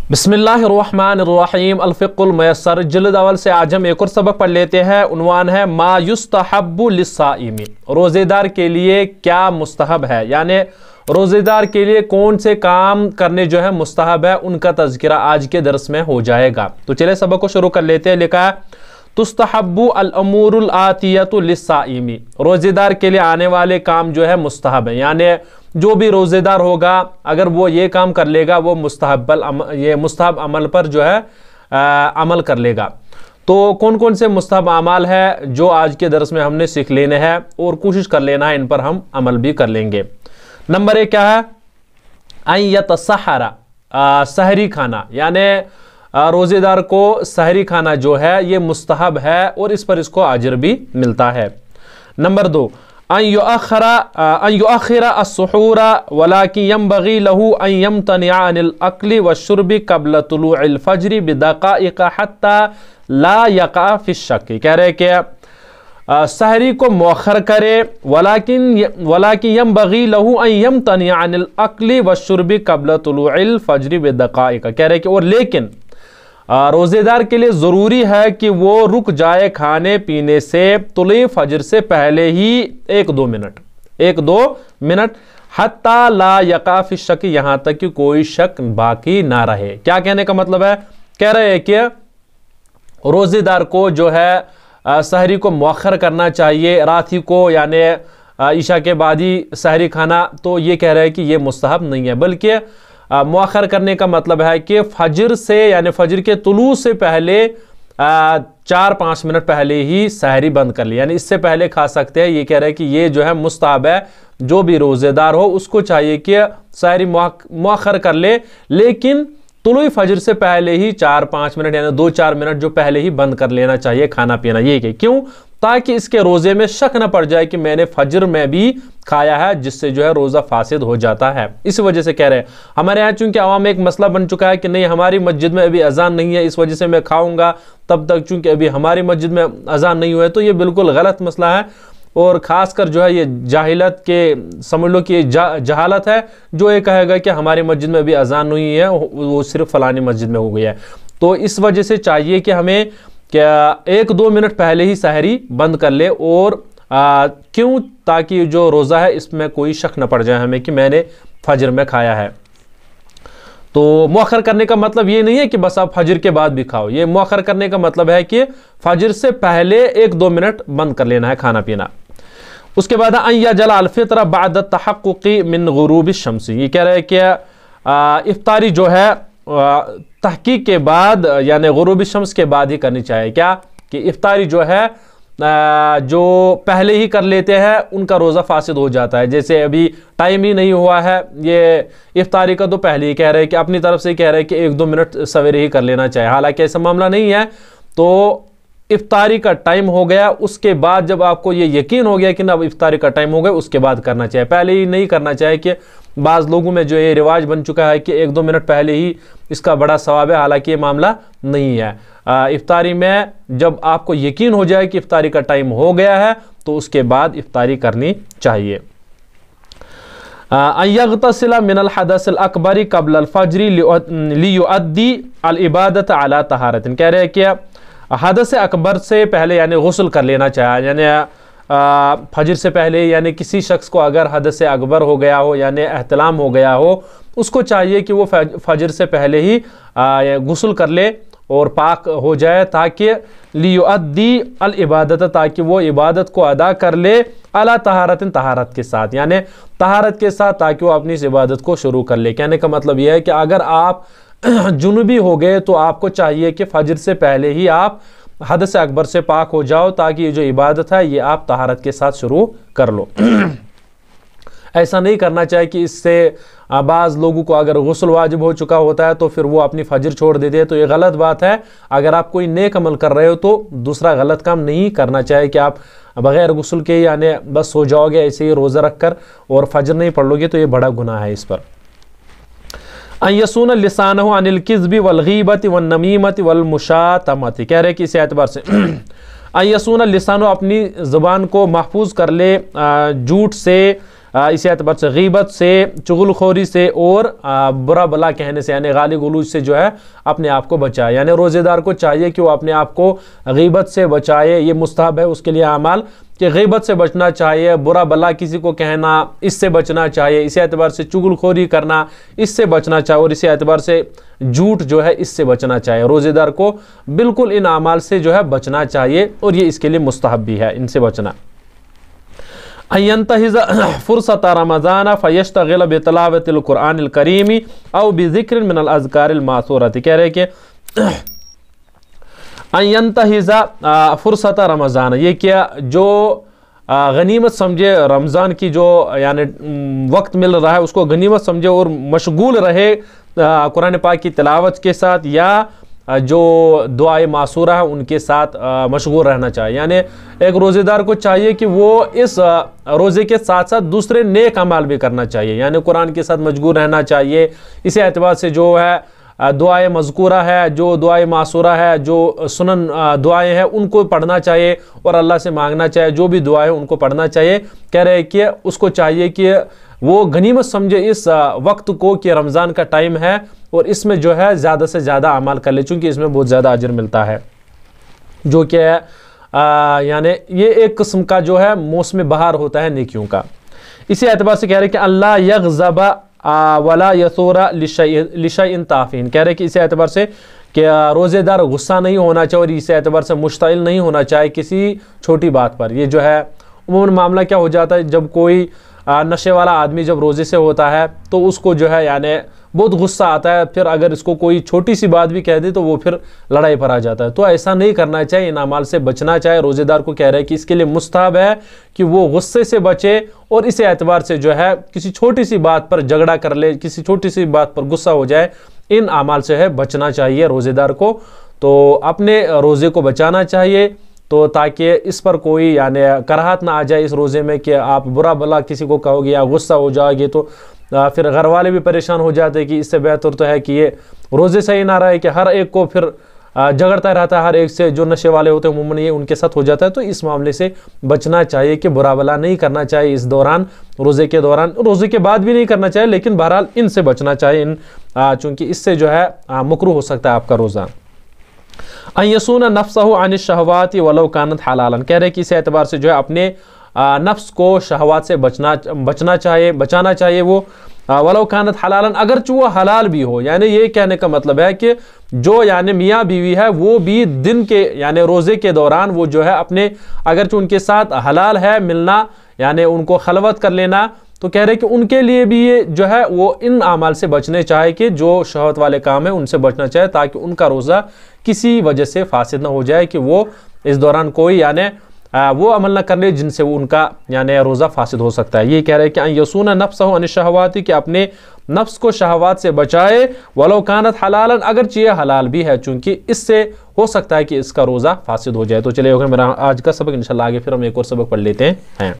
बिस्मिल्लाहिर्रहमानिर्रहीम अल-फ़िक़्हुल मुयस्सर जिल्द अव्वल से आज हम एक और सबक पढ़ लेते हैं। उन्वान है मा युस्तहब्बु लिस्साइमी, रोज़ेदार के लिए क्या मुस्तहब है, यानी रोज़ेदार के लिए कौन से काम करने जो है मुस्तहब है, उनका तज़किरा आज के दर्स में हो जाएगा। तो चले सबक को शुरू कर लेते हैं। लिखा है तुस्तहब्बु अल-अमूरुल आतियतु लिस्साइमी, रोज़ेदार के लिए आने वाले काम जो है मुस्तहब है, यानी जो भी रोज़ेदार होगा अगर वो ये काम कर लेगा वो मुस्तहब अमल पर जो है अमल कर लेगा। तो कौन कौन से मुस्तहब अमाल है जो आज के दर्स में हमने सीख लेने हैं और कोशिश कर लेना है, इन पर हम अमल भी कर लेंगे। नंबर 1 क्या है, अन यतसहरा, सहरी खाना, यानी रोज़ेदार को सहरी खाना जो है ये मुस्तहब है और इस पर इसको अजर भी मिलता है। नंबर 2 अन युअख्खिरा अस्सुहूरा वलाकिन यंबगी लहू अन यम्तनिअ अनिल अक्ली वश्शुर्बि क़ब्ल तुलूइल फ़ज्रि बिदक़ाइक़ हत्ता ला यक़अ फ़िश्शक्क। कह रहे कि सहरी को मौखर करे, वलाकिन यंबगी लहू अन यम्तनिअ अनिल अक्ली वश्शुर्बि क़ब्ल तुलूइल फ़ज्रि बिदक़ाइक़। कह रहे कि और लेकिन रोज़ेदार के लिए ज़रूरी है कि वो रुक जाए खाने पीने से तुलूए फजर से पहले ही 1-2 मिनट हत्ता ला यक़अ फ़िश्शक्क, यहाँ तक कि कोई शक बाकी ना रहे। क्या कहने का मतलब है, कह रहे हैं कि रोज़ेदार को जो है सहरी को मौखर करना चाहिए रात ही को, यानी ईशा के बाद ही सहरी खाना। तो ये कह रहे हैं कि ये मुस्तहब नहीं है, बल्कि मौखर करने का मतलब है कि फजर से यानी फजर के तुलू से पहले 4-5 मिनट पहले ही सहरी बंद कर ली, यानी इससे पहले खा सकते हैं। ये कह रहे हैं कि ये जो है मुस्तहब है, जो भी रोज़ेदार हो उसको चाहिए कि सहरी मौखर कर ले, लेकिन तुलू फजर से पहले ही 4-5 मिनट यानी 2-4 मिनट जो पहले ही बंद कर लेना चाहिए खाना पीना। ये क्यों, ताकि इसके रोज़े में शक न पड़ जाए कि मैंने फजर में भी खाया है, जिससे जो है रोज़ा फासिद हो जाता है। इस वजह से कह रहे हैं हमारे यहाँ चूंकि आवाम में एक मसला बन चुका है कि नहीं हमारी मस्जिद में अभी अजान नहीं है, इस वजह से मैं खाऊंगा तब तक चूंकि अभी हमारी मस्जिद में अजान नहीं हुआ है। तो ये बिल्कुल गलत मसला है और ख़ासकर जो है ये जाहिलत के समझ लो कि जहालत है। जो ये कहेगा कि हमारी मस्जिद में अभी अजान नहीं है, वो सिर्फ फलानी मस्जिद में हो गई है। तो इस वजह से चाहिए कि हमें क्या 1-2 मिनट पहले ही सहरी बंद कर ले। और क्यों, ताकि जो रोज़ा है इसमें कोई शक न पड़ जाए हमें कि मैंने फजर में खाया है। तो मौखर करने का मतलब ये नहीं है कि बस आप फजर के बाद भी खाओ, ये मौखर करने का मतलब है कि फजर से पहले 1-2 मिनट बंद कर लेना है खाना पीना। उसके बाद अन यजला अल फित्र बाद तहक्कुक़ि मिन गुरूबि शम्स, ये कह रहे हैं कि इफ्तारी जो है तहकीक के बाद यानी गुरूब शम्स के बाद ही करनी चाहिए। क्या कि इफ्तारी जो है जो पहले ही कर लेते हैं उनका रोज़ा फासिद हो जाता है। जैसे अभी टाइम ही नहीं हुआ है ये इफ्तारी का, तो पहले ही कह रहे हैं कि अपनी तरफ से कह रहे हैं कि 1-2 मिनट सवेरे ही कर लेना चाहिए, हालांकि ऐसा मामला नहीं है। तो इफ्तारी का टाइम हो गया, उसके बाद जब आपको ये यकीन हो गया कि ना अब इफ्तारी का टाइम हो गया, उसके बाद करना चाहिए, पहले ही नहीं करना चाहिए। कि बाज़ लोगों में जो ये रिवाज बन चुका है कि 1-2 मिनट पहले ही इसका बड़ा सवाब है, हालांकि ये मामला नहीं है। इफ्तारी में जब आपको यकीन हो जाए कि इफ्तारी का टाइम हो गया है तो उसके बाद इफ्तारी करनी चाहिए। यग़तसिला मिनल हदसिल अकबरी क़ब्ल अल फ़ज्रि लियुअद्दी अल इबादत अला तहारतिन, कह रहे हैं कि हदस अकबर से पहले यानी गुस्ल कर लेना चाहिए, यानी फजर से पहले, यानी किसी शख्स को अगर हदस अकबर हो गया हो यानी एहतलाम हो गया हो, उसको चाहिए कि वो फजर से पहले ही गुस्ल कर ले और पाक हो जाए, ताकि लियुअद्दी अल इबादत, ताकि वो इबादत को अदा कर ले अला तहारतिन, तहारत के साथ, यानी तहारत के साथ, ताकि वो अपनी इस इबादत को शुरू कर ले। कहने का मतलब यह है कि अगर आप जुनूबी हो गए तो आपको चाहिए कि फजर से पहले ही आप हदस अकबर से पाक हो जाओ, ताकि ये जो इबादत है ये आप तहारत के साथ शुरू कर लो। ऐसा नहीं करना चाहिए कि इससे बाज़ लोगों को अगर गुस्ल वाजिब हो चुका होता है तो फिर वो अपनी फजर छोड़ देते हैं, तो ये गलत बात है। अगर आप कोई नेक अमल कर रहे हो तो दूसरा गलत काम नहीं करना चाहिए कि आप बग़ैर गुस्ल के यानी बस सो जाओगे ऐसे ही रोज़ा रख कर और फजर नहीं पढ़ लोगे, तो ये बड़ा गुनाह है इस पर। अन यसून लिसानहु अनिल किज़्बि वल गीबति वन नमीमति वल मुशातमति, कह रहे कि इस एतबार से अन यसून लिसानहु अपनी ज़ुबान को महफूज कर ले झूठ से, इसी एतबार से गीबत से, चुगलखोरी से और बुरा भला कहने से यानी गाली गलूज से जो है अपने आप को बचाए। यानी रोज़ेदार को चाहिए कि वो अपने आप को गीबत से बचाए, ये मुस्तहब है उसके लिए अमाल कि गीबत से बचना चाहिए, बुरा भला किसी को कहना इससे बचना चाहिए, इसी एतबार से चुगलखोरी करना इससे बचना चाहिए, और इसी एतबार से झूठ जो है इससे बचना चाहिए। रोज़ेदार को बिल्कुल इन अमाल से जो है बचना चाहिए और ये इसके लिए मुस्तहब भी है इनसे बचना। फुर्सत रमज़ान फ़यश्तगिल बितिलावतिल कुरानिल करीमी औ बिज़िक्रिन मिनल अज़कारिल मासूरति, कह रहे कि फुर्सत रमज़ान, ये क्या जो गनीमत समझे रमज़ान की जो यानी वक्त मिल रहा है उसको गनीमत समझे और मशगूल रहे कुरान पाक की तिलावत के साथ या जो दुआए मासूरा है उनके साथ मशगूल रहना चाहिए। यानी एक रोज़ेदार को चाहिए कि वो इस रोज़े के साथ साथ दूसरे नेक अमाल भी करना चाहिए, यानी कुरान के साथ मशगूल रहना चाहिए। इसी एतबार से जो है दुआए मज़कूरा है, जो दुआए मासूरा है, जो सुनन दुआएं हैं उनको पढ़ना चाहिए और अल्लाह से मांगना चाहिए, जो भी दुआएं उनको पढ़ना चाहिए। कह रहे कि उसको चाहिए कि वो गनीमत समझे इस वक्त को कि रमज़ान का टाइम है और इसमें जो है ज़्यादा से ज़्यादा अमाल कर ले, चूँकि इसमें बहुत ज़्यादा अजर मिलता है, जो कि यानी ये एक किस्म का जो है मौसम बहार होता है नेकियों का। इसी एतबार से कह रहे कि अल्लाह यग़ज़बा वला यसूरा लिशैइन ताफ़ीन, कह रहे कि इसी एतबार से कि रोज़ेदार गुस्सा नहीं होना चाहिए और इसी एतबार से मुश्ताइल नहीं होना चाहिए किसी छोटी बात पर। ये जो है उमूमन मामला क्या हो जाता है, जब कोई नशे वाला आदमी जब रोज़े से होता है तो उसको जो है यानी बहुत गुस्सा आता है, फिर अगर इसको कोई छोटी सी बात भी कह दे तो वो फिर लड़ाई पर आ जाता है। तो ऐसा नहीं करना चाहिए, इन अमाल से बचना चाहिए। रोज़ेदार को कह रहे हैं कि इसके लिए मुस्तहब है कि वो गुस्से से बचे और इस एतबार से जो है किसी छोटी सी बात पर झगड़ा कर ले, किसी छोटी सी बात पर गुस्सा हो जाए, इन अमाल से है बचना चाहिए रोज़ेदार को। तो अपने रोज़े को बचाना चाहिए तो ताकि इस पर कोई यानी कराहत ना आ जाए इस रोज़े में कि आप बुरा भला किसी को कहोगे या गुस्सा हो जाओगे तो फिर घर वाले भी परेशान हो जाते हैं कि इससे बेहतर तो है कि ये रोज़े सही ना रहे कि हर एक को फिर झगड़ता रहता है, हर एक से जो नशे वाले होते हैं उमूमन ये उनके साथ हो जाता है। तो इस मामले से बचना चाहिए कि बुरा भला नहीं करना चाहिए इस दौरान, रोज़े के दौरान, रोज़े के बाद भी नहीं करना चाहिए, लेकिन बहरहाल इनसे बचना चाहिए, इन चूँकि इससे जो है मकरूह हो सकता है आपका रोज़ा। अयसून नफ्सहु अन शहवाति वलौ कानत हलालन, कह रहे कि इस एतबार से जो है अपने नफ्स को शहवात से बचाना चाहिए वो वलौ कानत हलालन, अगर वो हलाल भी हो। यानी ये कहने का मतलब है कि जो यानी मियाँ बीवी है वो भी दिन के यानी रोज़े के दौरान वो जो है अपने अगर उनके साथ हलाल है मिलना यानी उनको खलवत कर लेना, तो कह रहे कि उनके लिए भी ये जो है वो इन अमाल से बचने चाहिए कि जो शहवत वाले काम है उनसे बचना चाहिए, ताकि उनका रोज़ा किसी वजह से फासिद ना हो जाए कि वो इस दौरान कोई यानी वो अमल न कर ले जिनसे वो उनका यानी रोज़ा फासिद हो सकता है। ये कह रहे हैं कि यसून नफ्सहु अन शहवाति, कि अपने नफ्स को शहवात से बचाए, वलो कानत हलालन, अगर चाहिए हलाल भी है, चूँकि इससे हो सकता है कि इसका रोज़ा फासिद हो जाए। तो चलिए मेरा आज का सबक, इंशाल्लाह आगे फिर हम एक और सबक पढ़ लेते हैं।